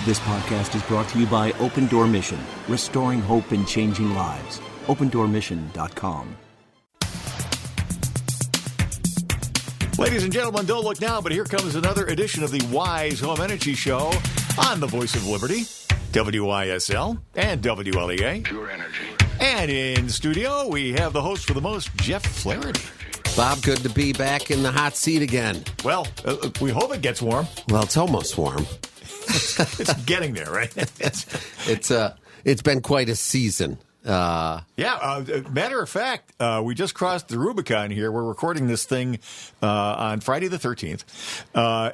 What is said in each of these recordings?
This podcast is brought to you by Open Door Mission, restoring hope and changing lives. OpenDoorMission.com. Ladies and gentlemen, don't look now, but here comes another edition of the Wise Home Energy Show on the Voice of Liberty, WYSL and WLEA. Pure energy. And in studio, we have the host for the most, Jeff Flaherty. Bob, good to be back in the hot seat again. Well, we hope it gets warm. Well, it's almost warm. It's getting there, right? It's been quite a season. Matter of fact, we just crossed the Rubicon here. We're recording this thing on Friday the 13th,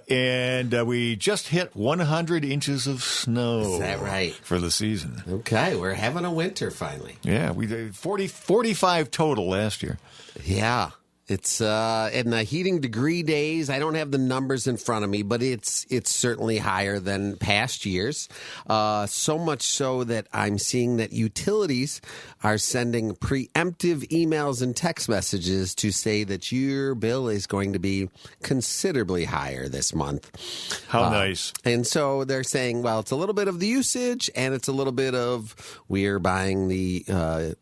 and we just hit 100 inches of snow. Is that right? For the season. Okay, we're having a winter finally. Yeah, we did 45 total last year. Yeah. It's in the heating degree days. I don't have the numbers in front of me, but it's certainly higher than past years. So much so that I'm seeing that utilities are sending preemptive emails and text messages to say that your bill is going to be considerably higher this month. How nice. And so they're saying, well, it's a little bit of the usage and it's a little bit of we're buying the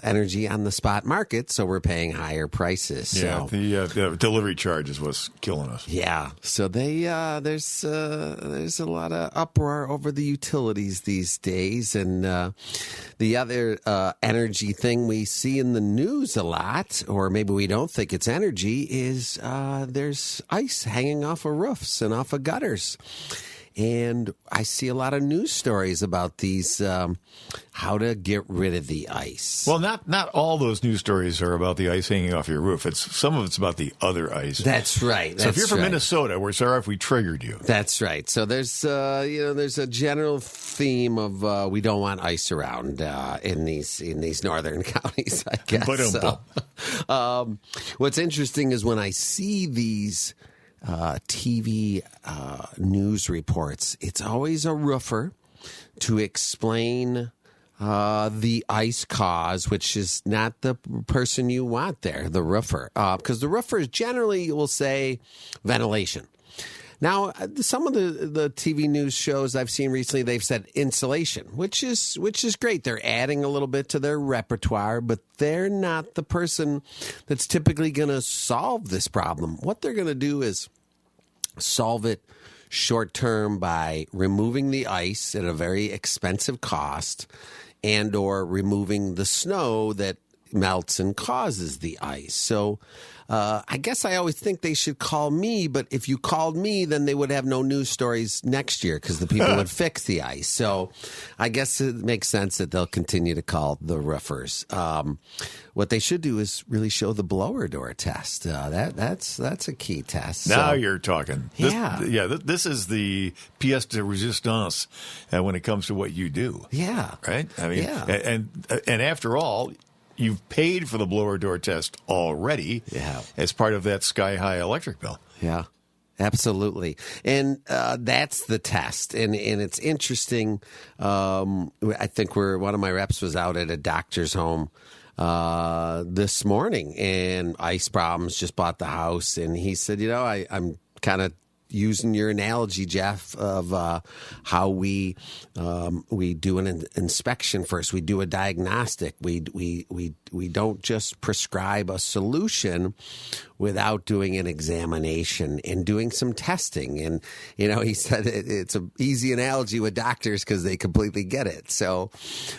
energy on the spot market, so we're paying higher prices. Yeah, so, the delivery charges was killing us. Yeah, so there's a lot of uproar over the utilities these days, and the other energy thing we see in the news a lot, or maybe we don't think it's energy, is there's ice hanging off of roofs and off of gutters. And I see a lot of news stories about these, how to get rid of the ice. Well, not all those news stories are about the ice hanging off your roof. Some of it's about the other ice. That's right. So if you're from Minnesota, we're sorry if we triggered you. That's right. So there's a general theme of we don't want ice around in these northern counties, I guess. So, what's interesting is when I see these TV news reports, it's always a roofer to explain the ice cause, which is not the person you want there, the roofer, because the roofers generally will say ventilation. Now, some of the TV news shows I've seen recently, they've said insulation, which is great. They're adding a little bit to their repertoire, but they're not the person that's typically going to solve this problem. What they're going to do is solve it short term by removing the ice at a very expensive cost and or removing the snow that melts and causes the ice. So I guess I always think they should call me, but if you called me, then they would have no news stories next year because the people would fix the ice. So I guess it makes sense that they'll continue to call the roofers. What they should do is really show the blower door test. That's a key test. Now you're talking. This is the pièce de résistance when it comes to what you do. Yeah. Right? I mean, and after all, you've paid for the blower door test already as part of that sky-high electric bill. Yeah, absolutely. And that's the test. And it's interesting. I think one of my reps was out at a doctor's home this morning, and ice problems, just bought the house. And he said, I'm kind of using your analogy, Jeff, of how we do an inspection first. We do a diagnostic. We don't just prescribe a solution without doing an examination and doing some testing. And, he said it's an easy analogy with doctors because they completely get it. So,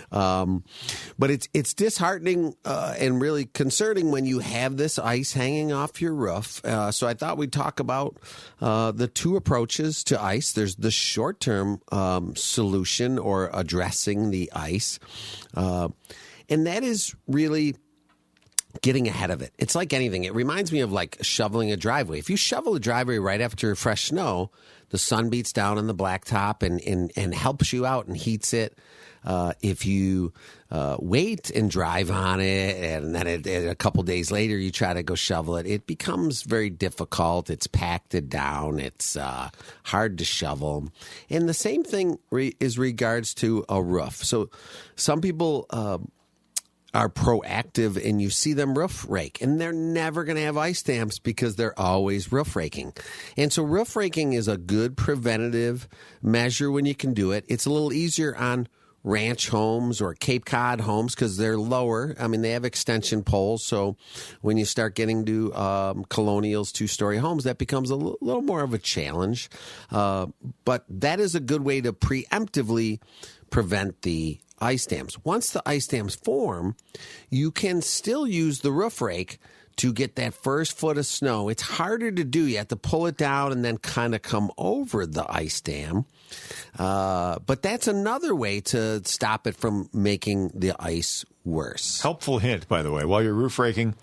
but it's disheartening and really concerning when you have this ice hanging off your roof. So I thought we'd talk about the two approaches to ice. There's the short-term solution or addressing the ice. And that is really getting ahead of it. It's like anything. It reminds me of like shoveling a driveway. If you shovel a driveway right after fresh snow, the sun beats down on the blacktop and helps you out and heats it. If you wait and drive on it, and then a couple days later you try to go shovel it, it becomes very difficult. It's packed down. It's hard to shovel. And the same thing is regards to a roof. So some people are proactive and you see them roof rake, and they're never going to have ice dams because they're always roof raking. And so roof raking is a good preventative measure when you can do it. It's a little easier on ranch homes or Cape Cod homes because they're lower. I mean, they have extension poles. So when you start getting to colonials, 2-story homes, that becomes a little more of a challenge. But that is a good way to preemptively prevent the ice dams. Once the ice dams form, you can still use the roof rake to get that first foot of snow. It's harder to do. You have to pull it down and then kind of come over the ice dam. But that's another way to stop it from making the ice worse. Helpful hint, by the way, while you're roof raking,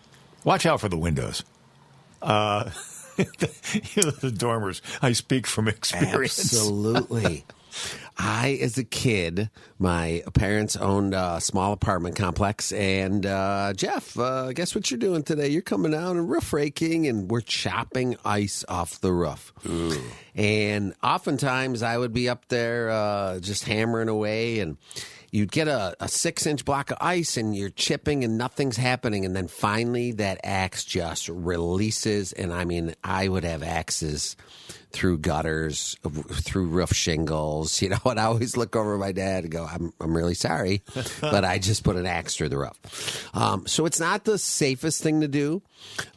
watch out for the windows. The dormers, I speak from experience. Absolutely. As a kid, my parents owned a small apartment complex, and Jeff, guess what you're doing today? You're coming down and roof raking, and we're chopping ice off the roof. Ooh. And oftentimes I would be up there just hammering away, and you'd get a 6-inch block of ice, and you're chipping, and nothing's happening, and then finally that axe just releases, and I mean, I would have axes through gutters, through roof shingles, and I always look over at my dad and go, I'm really sorry, but I just put an axe through the roof. So it's not the safest thing to do.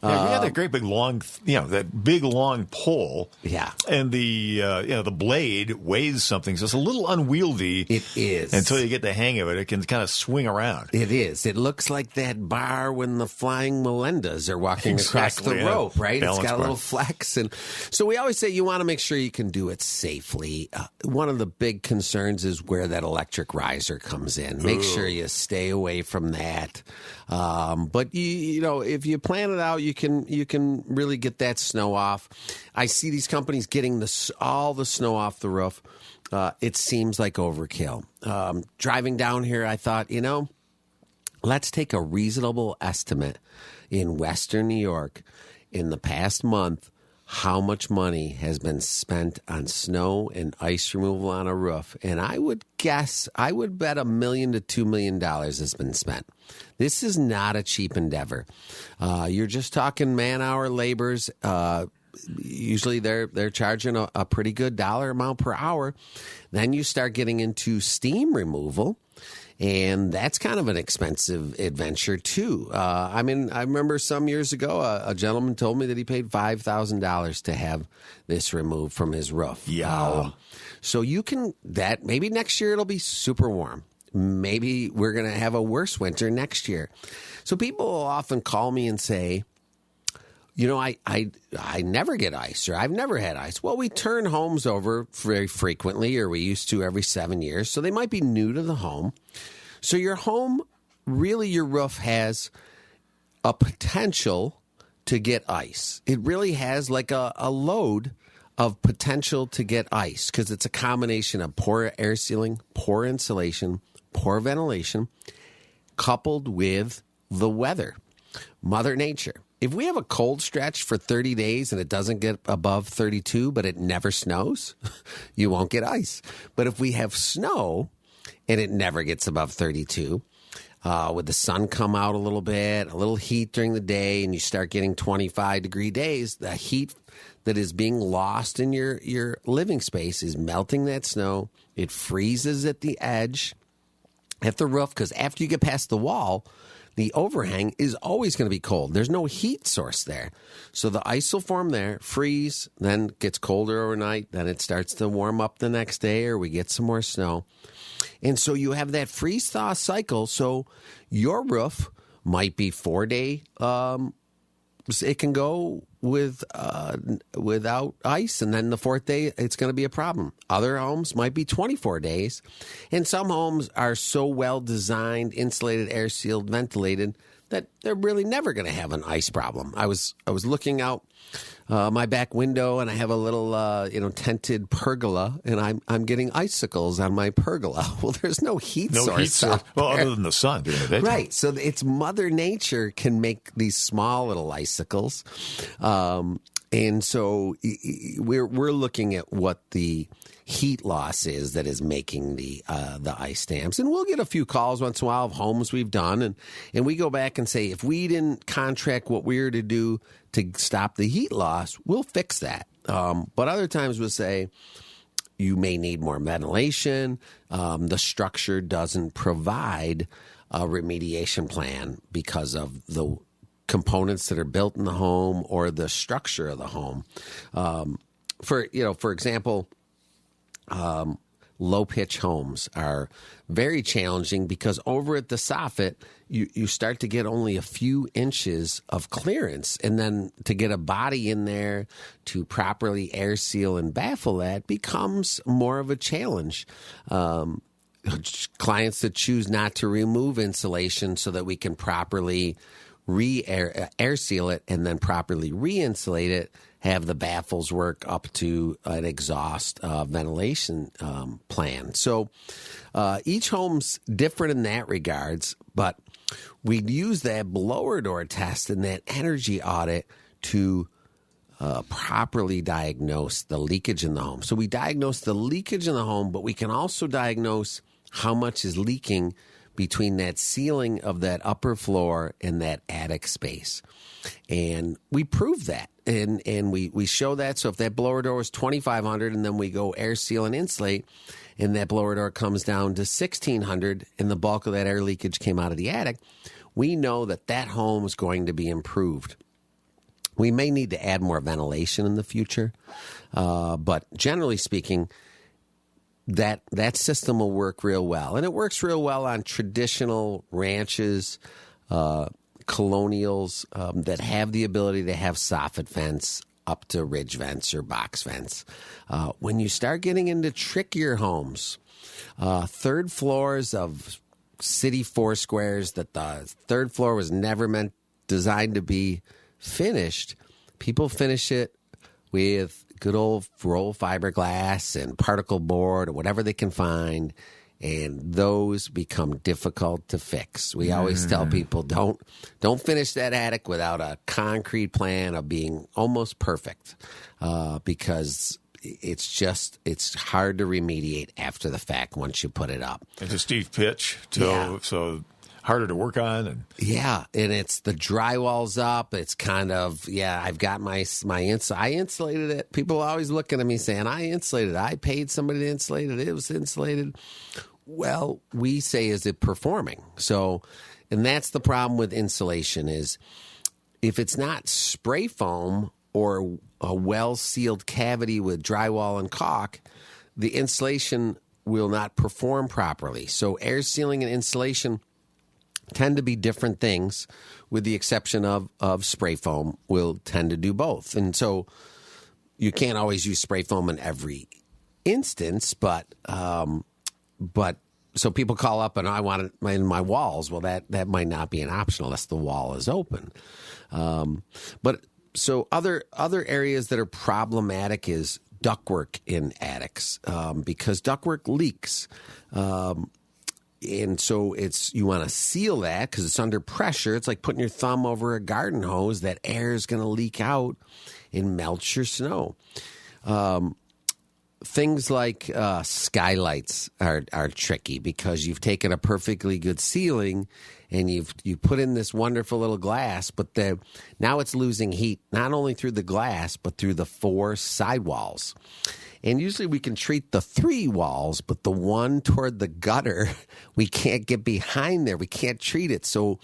Yeah, we had that great big long, that big long pole. Yeah. And the blade weighs something, so it's a little unwieldy. It is. Until you get the hang of it, it can kind of swing around. It is. It looks like that bar when the flying Melindas are walking across the rope, right? It's got a little flex. And so we always say you want to make sure you can do it safely. One of the big concerns is where that electric riser comes in. Make sure you stay away from that. But if you plan it out, you can really get that snow off. I see these companies getting all the snow off the roof. It seems like overkill. Driving down here, I thought, let's take a reasonable estimate in Western New York in the past month. How much money has been spent on snow and ice removal on a roof? And I would bet $1 million to $2 million has been spent. This is not a cheap endeavor. You're just talking man-hour labors. Usually they're charging a pretty good dollar amount per hour. Then you start getting into steam removal. And that's kind of an expensive adventure, too. I remember some years ago, a gentleman told me that he paid $5,000 to have this removed from his roof. Yeah. So maybe next year it'll be super warm. Maybe we're going to have a worse winter next year. So people will often call me and say, I never get ice, or I've never had ice. Well, we turn homes over very frequently, or we used to every 7 years. So they might be new to the home. So your home, really your roof has a potential to get ice. It really has like a load of potential to get ice because it's a combination of poor air sealing, poor insulation, poor ventilation, coupled with the weather, Mother Nature. If we have a cold stretch for 30 days and it doesn't get above 32, but it never snows, you won't get ice. But if we have snow and it never gets above 32, with the sun come out a little heat during the day, and you start getting 25-degree days, the heat that is being lost in your living space is melting that snow. It freezes at the edge, at the roof, because after you get past the wall, the overhang is always going to be cold. There's no heat source there. So the ice will form there, freeze, then gets colder overnight. Then it starts to warm up the next day, or we get some more snow. And so you have that freeze-thaw cycle. So your roof might be 4-day. It can go without ice, and then the 4th day, it's going to be a problem. Other homes might be 24 days, and some homes are so well designed, insulated, air sealed, ventilated that they're really never going to have an ice problem. I was looking out my back window, and I have a little tented pergola, and I'm getting icicles on my pergola. Well, there's no heat source. Well, other than the sun during the daytime. Right. So it's Mother Nature can make these small little icicles. And so we're looking at what the heat loss is that is making the ice dams. And we'll get a few calls once in a while of homes we've done, and we go back and say, if we didn't contract what we were to do to stop the heat loss, we'll fix that. But other times we'll say, you may need more ventilation. The structure doesn't provide a remediation plan because of the components that are built in the home or the structure of the home. For example, low pitch homes are very challenging because over at the soffit, you start to get only a few inches of clearance. And then to get a body in there to properly air seal and baffle that becomes more of a challenge. Clients that choose not to remove insulation so that we can properly air seal it and then properly re-insulate it, have the baffles work up to an exhaust ventilation plan. So each home's different in that regards, but we use that blower door test and that energy audit to properly diagnose the leakage in the home. So we diagnose the leakage in the home, but we can also diagnose how much is leaking between that ceiling of that upper floor and that attic space. And we prove that. And we show that. So if that blower door is $2,500 and then we go air seal and insulate and that blower door comes down to $1,600 and the bulk of that air leakage came out of the attic, we know that that home is going to be improved. We may need to add more ventilation in the future, but generally speaking, that system will work real well. And it works real well on traditional ranches, colonials that have the ability to have soffit vents up to ridge vents or box vents. When you start getting into trickier homes, third floors of city four squares that the third floor was never designed to be finished, people finish it with good old roll fiberglass and particle board or whatever they can find, and those become difficult to fix. We always tell people, don't finish that attic without a concrete plan of being almost perfect, because it's hard to remediate after the fact once you put it up. It's a steep pitch, so harder to work on. And it's the drywall's up. It's kind of, I've got my I insulated it. People are always looking at me saying, I insulated it. I paid somebody to insulate it. It was insulated. Well, we say, is it performing? So, and that's the problem with insulation is if it's not spray foam or a well-sealed cavity with drywall and caulk, the insulation will not perform properly. So air sealing and insulation tend to be different things, with the exception of spray foam will tend to do both. And so you can't always use spray foam in every instance, but so people call up and I want it in my walls. Well, that might not be an option unless the wall is open. But so other areas that are problematic is ductwork in attics, because ductwork leaks. And so you want to seal that because it's under pressure. It's like putting your thumb over a garden hose. That air is going to leak out and melt your snow. Things like skylights are tricky because you've taken a perfectly good ceiling and you put in this wonderful little glass, but now it's losing heat not only through the glass but through the 4 sidewalls. And usually we can treat the 3 walls, but the one toward the gutter, we can't get behind there. We can't treat it. So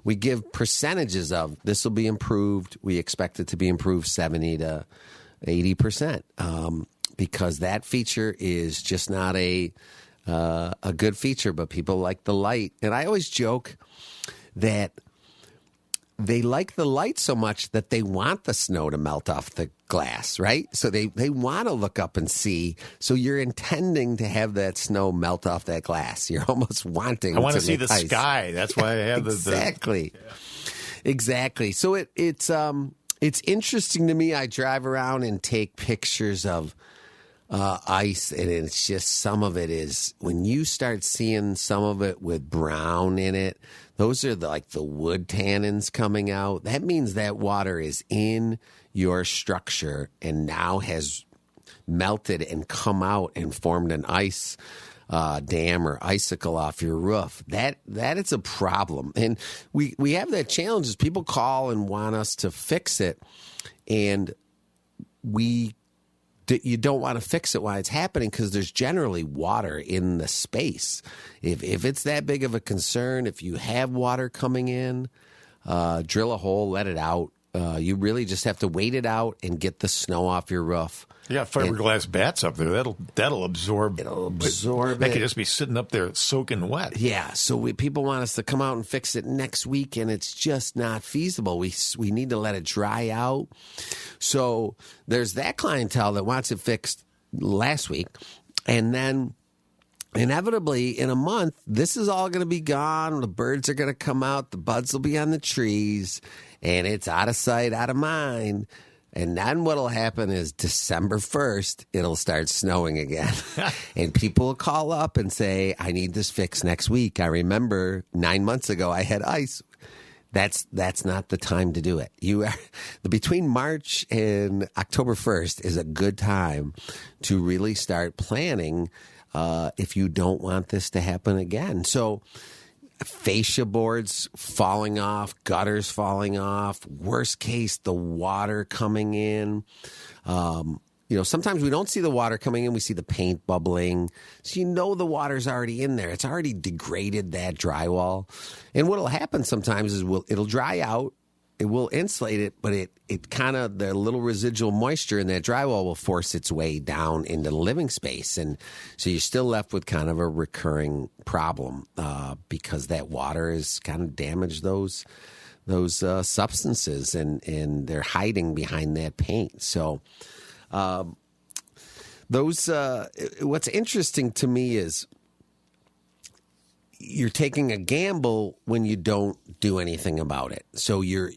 we give percentages of this will be improved. We expect it to be improved 70 to 80%, because that feature is just not a good feature, but people like the light. And I always joke that they like the light so much that they want the snow to melt off the glass, right? So they want to look up and see. So you're intending to have that snow melt off that glass. You're almost wanting. I want to see the sky. That's why I have Exactly. So it's interesting to me. I drive around and take pictures of ice, and it's just some of it is when you start seeing some of it with brown in it. Those are the wood tannins coming out. That means that water is in your structure and now has melted and come out and formed an ice dam or icicle off your roof. That is a problem. And we have that challenge is people call and want us to fix it, and you don't want to fix it while it's happening because there's generally water in the space. If it's that big of a concern, if you have water coming in, drill a hole, let it out. You really just have to wait it out and get the snow off your roof. Yeah, fiberglass bats up there. That'll absorb. It'll absorb That it. could just be sitting up there soaking wet. Yeah, so people want us to come out and fix it next week, and it's just not feasible. We need to let it dry out. So there's that clientele that wants it fixed last week, and then inevitably in a month, this is all going to be gone. The birds are going to come out. The buds will be on the trees, and it's out of sight, out of mind. And then what'll happen is December 1st, it'll start snowing again. And people will call up and say, I need this fixed next week. I remember 9 months ago I had ice. That's not the time to do it. Between March and October 1st is a good time to really start planning if you don't want this to happen again. So fascia boards falling off, gutters falling off, worst case, the water coming in. Sometimes we don't see the water coming in. We see the paint bubbling. So the water's already in there. It's already degraded that drywall. And what'll happen sometimes is it'll dry out. It will insulate it, but it kind of, the little residual moisture in that drywall will force its way down into the living space. And so you're still left with kind of a recurring problem because that water has kind of damaged those substances and they're hiding behind that paint. So what's interesting to me is you're taking a gamble when you don't do anything about it. So you're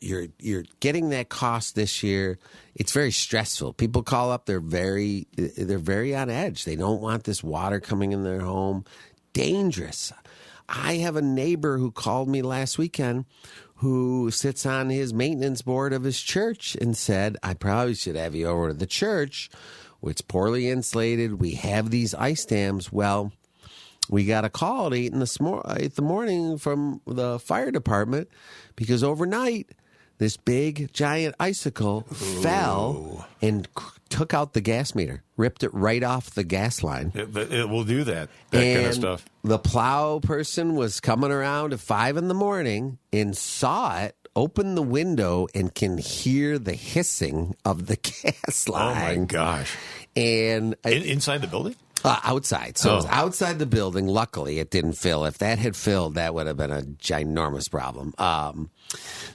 getting that cost this year. It's very stressful. People call up, they're very on edge. They don't want this water coming in their home. Dangerous. I have a neighbor who called me last weekend who sits on his maintenance board of his church and said, I probably should have you over to the church. It's poorly insulated. We have these ice dams. Well, we got a call at 8 in the morning from the fire department because overnight this big giant icicle fell and took out the gas meter, ripped it right off the gas line. It will do that kind of stuff. The plow person was coming around at 5 in the morning and saw it, opened the window, and can hear the hissing of the gas line. Oh, my gosh. And inside the building? Outside. So it was outside the building. Luckily, it didn't fill. If that had filled, that would have been a ginormous problem.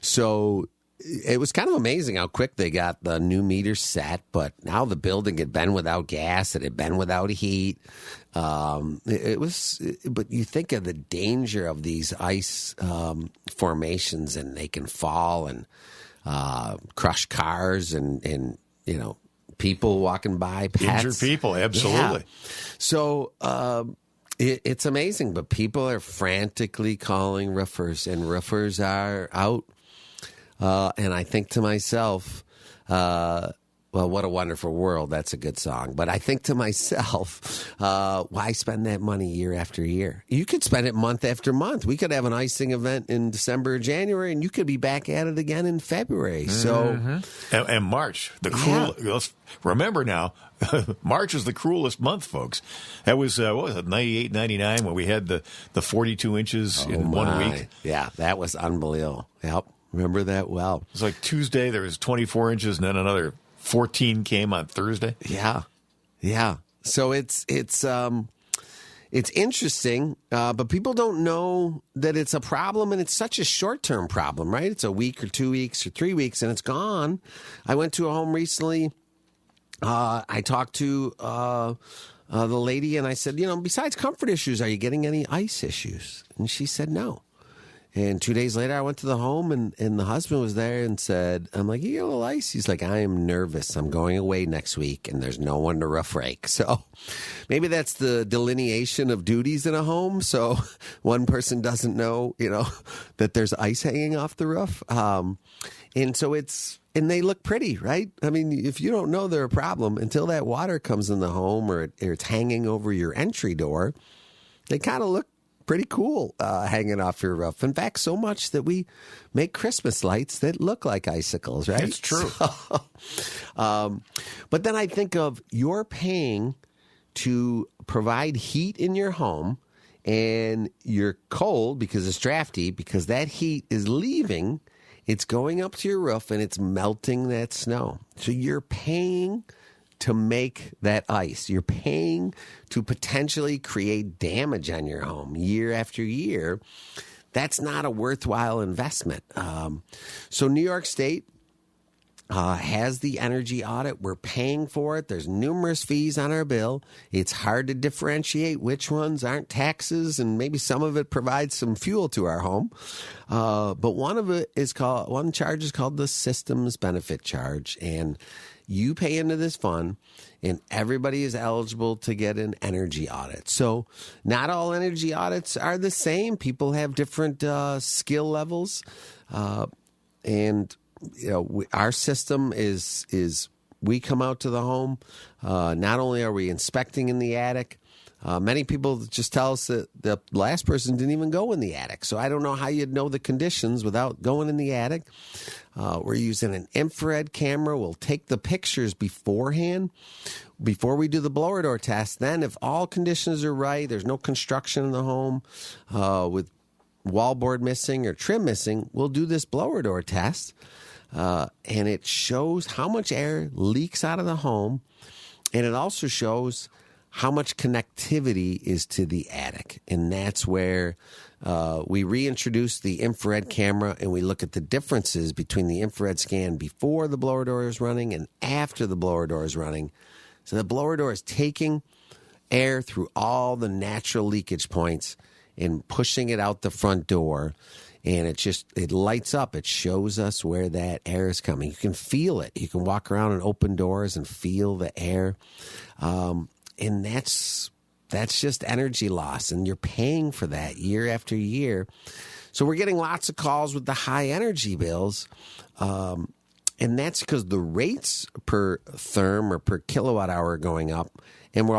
So it was kind of amazing how quick they got the new meter set. But now the building had been without gas. It had been without heat. It was. But you think of the danger of these ice formations, and they can fall and crush cars and people walking by, pets. Injured people, absolutely. Yeah. So it's amazing, but people are frantically calling roofers, and roofers are out. And I think to myself, well, what a wonderful world. That's a good song. But I think to myself, why spend that money year after year? You could spend it month after month. We could have an icing event in December or January, and you could be back at it again in February. So, and March, the cruel. Remember now, March is the cruelest month, folks. That was, 98, 99 when we had the 42 inches in 1 week. Yeah, that was unbelievable. Yep, remember that well. It was like Tuesday, there was 24 inches, and then another 14 came on Thursday. Yeah. So it's interesting, but people don't know that it's a problem, and it's such a short-term problem, right? It's a week or 2 weeks or 3 weeks, and it's gone. I went to a home recently. I talked to the lady, and I said, besides comfort issues, are you getting any ice issues? And she said no. And 2 days later, I went to the home, and the husband was there and said, I'm like, you get a little ice? He's like, I am nervous. I'm going away next week, and there's no one to roof rake. So maybe that's the delineation of duties in a home. So one person doesn't know, that there's ice hanging off the roof. And so it's and they look pretty, right? I mean, if you don't know they're a problem until that water comes in the home or it's hanging over your entry door, they kind of look pretty cool hanging off your roof. In fact, so much that we make Christmas lights that look like icicles, right? It's true. But then I think of you're paying to provide heat in your home, and you're cold because it's drafty, because that heat is leaving. It's going up to your roof, and it's melting that snow. So you're paying to make that ice. You're paying to potentially create damage on your home year after year. That's not a worthwhile investment. So New York State has the energy audit. We're paying for it. There's numerous fees on our bill. It's hard to differentiate which ones aren't taxes, and maybe some of it provides some fuel to our home. But one charge is called the systems benefit charge, and you pay into this fund, and everybody is eligible to get an energy audit. So not all energy audits are the same. People have different skill levels, and our system is we come out to the home. Not only are we inspecting in the attic, many people just tell us that the last person didn't even go in the attic. So I don't know how you'd know the conditions without going in the attic. We're using an infrared camera. We'll take the pictures beforehand, before we do the blower door test. Then if all conditions are right, there's no construction in the home with wallboard missing or trim missing, we'll do this blower door test. And it shows how much air leaks out of the home. And it also shows how much connectivity is to the attic. And that's where we reintroduce the infrared camera, and we look at the differences between the infrared scan before the blower door is running and after the blower door is running. So the blower door is taking air through all the natural leakage points and pushing it out the front door. And it lights up. It shows us where that air is coming. You can feel it. You can walk around and open doors and feel the air. And that's just energy loss. And you're paying for that year after year. So we're getting lots of calls with the high energy bills. And that's because the rates per therm or per kilowatt hour are going up. And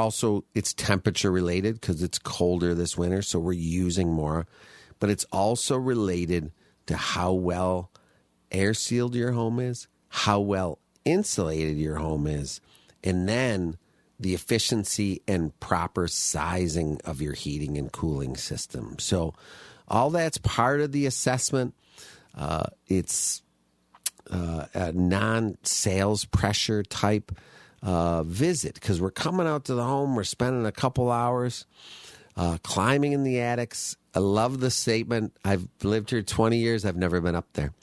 it's temperature related because it's colder this winter. So we're using more. But it's also related to how well air-sealed your home is, how well insulated your home is, and then the efficiency and proper sizing of your heating and cooling system. So all that's part of the assessment. It's a non-sales pressure type visit because we're coming out to the home. We're spending a couple hours climbing in the attics. I love the statement. I've lived here 20 years. I've never been up there.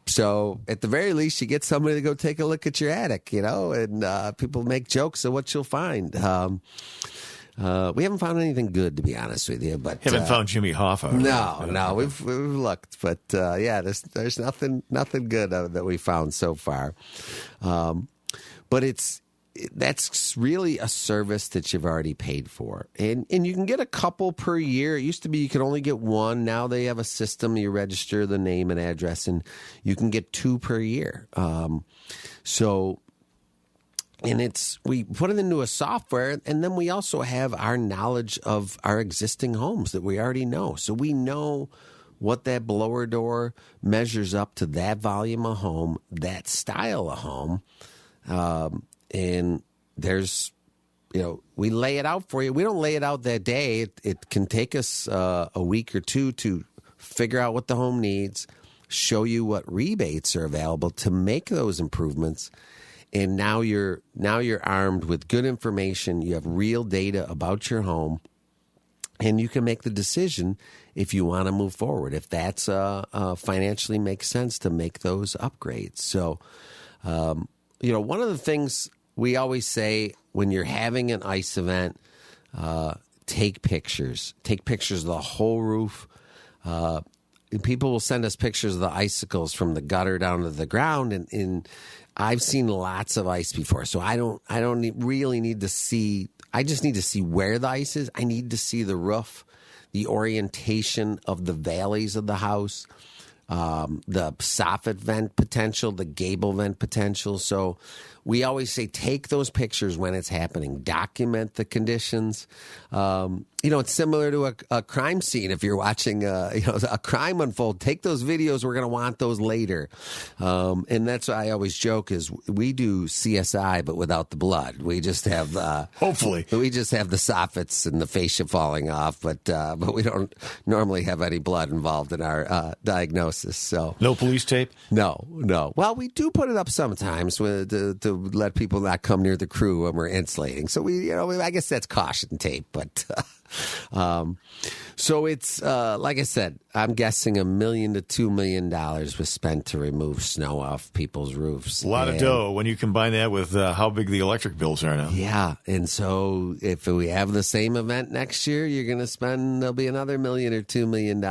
So at the very least, you get somebody to go take a look at your attic, and people make jokes of what you'll find. We haven't found anything good, to be honest with you. But haven't found Jimmy Hoffa. No, we've looked, but there's nothing good that we found so far. But that's really a service that you've already paid for. And you can get a couple per year. It used to be you could only get one. Now they have a system. You register the name and address, and you can get 2 per year. We put it into a software, and then we also have our knowledge of our existing homes that we already know. So we know what that blower door measures up to, that volume of home, that style of home. And there's, we lay it out for you. We don't lay it out that day. It can take us a week or two to figure out what the home needs, show you what rebates are available to make those improvements. And now you're armed with good information. You have real data about your home, and you can make the decision if you want to move forward, if that's financially makes sense to make those upgrades. So, one of the things we always say when you're having an ice event, take pictures. Take pictures of the whole roof. People will send us pictures of the icicles from the gutter down to the ground, and I've seen lots of ice before, so I don't really need to see. I just need to see where the ice is. I need to see the roof, the orientation of the valleys of the house. the soffit vent potential, the gable vent potential. So we always say take those pictures when it's happening, document the conditions. It's similar to a crime scene. If you're watching a crime unfold, take those videos. We're going to want those later. And that's what I always joke is we do CSI, but without the blood. We just have hopefully we just have the soffits and the fascia falling off, but we don't normally have any blood involved in our diagnosis. So no police tape. No. Well, we do put it up sometimes to let people not come near the crew when we're insulating. So I guess that's caution tape, but. So it's like I said, I'm guessing $1 million to $2 million was spent to remove snow off people's roofs. A lot of dough when you combine that with how big the electric bills are now. Yeah, and so if we have the same event next year, you're going to spend there'll be another $1 million or $2 million,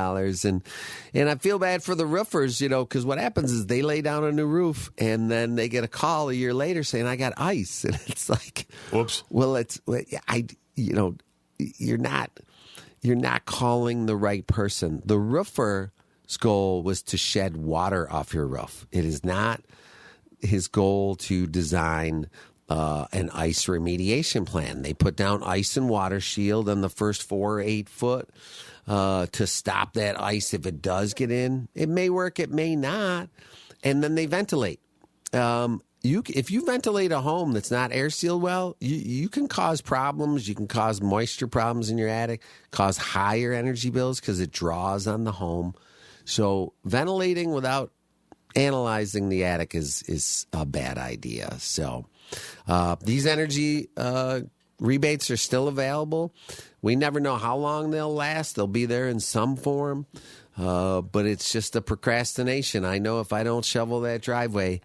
and I feel bad for the roofers, because what happens is they lay down a new roof and then they get a call a year later saying I got ice, and it's like, whoops. Well, You're not calling the right person. The roofer's goal was to shed water off your roof. It is not his goal to design an ice remediation plan. They put down ice and water shield on the first 4 or 8 foot to stop that ice if it does get in. It may work, it may not. And then they ventilate. If you ventilate a home that's not air sealed well, you can cause problems. You can cause moisture problems in your attic, cause higher energy bills because it draws on the home. So ventilating without analyzing the attic is a bad idea. So these energy rebates are still available. We never know how long they'll last. They'll be there in some form, but it's just a procrastination. I know if I don't shovel that driveway,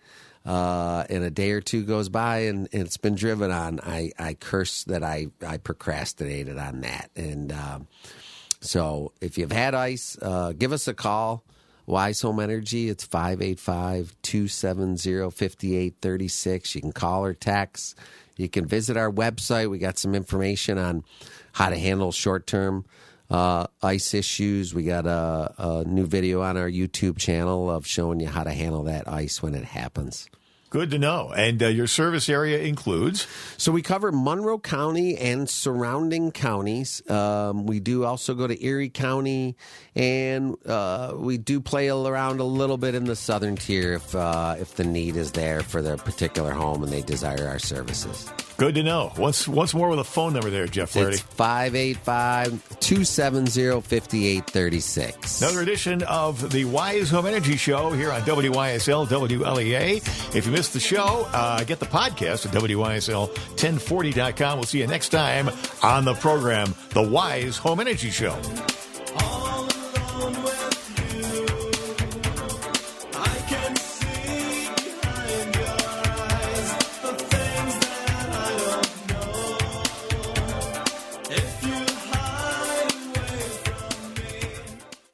and a day or two goes by and it's been driven on, I curse that I procrastinated on that. And so if you've had ice, give us a call. Wise Home Energy, it's 585-270-5836. You can call or text. You can visit our website. We got some information on how to handle short-term ice issues. We got a new video on our YouTube channel of showing you how to handle that ice when it happens. Good to know. And your service area includes? So we cover Monroe County and surrounding counties. We do also go to Erie County, and we do play around a little bit in the southern tier if the need is there for their particular home and they desire our services. Good to know. Once more with a phone number there, Jeff Flaherty. It's 585-270-5836. Another edition of the Wise Home Energy Show here on WYSL, WLEA. If you missed the show, get the podcast at WYSL1040.com. We'll see you next time on the program, the Wise Home Energy Show.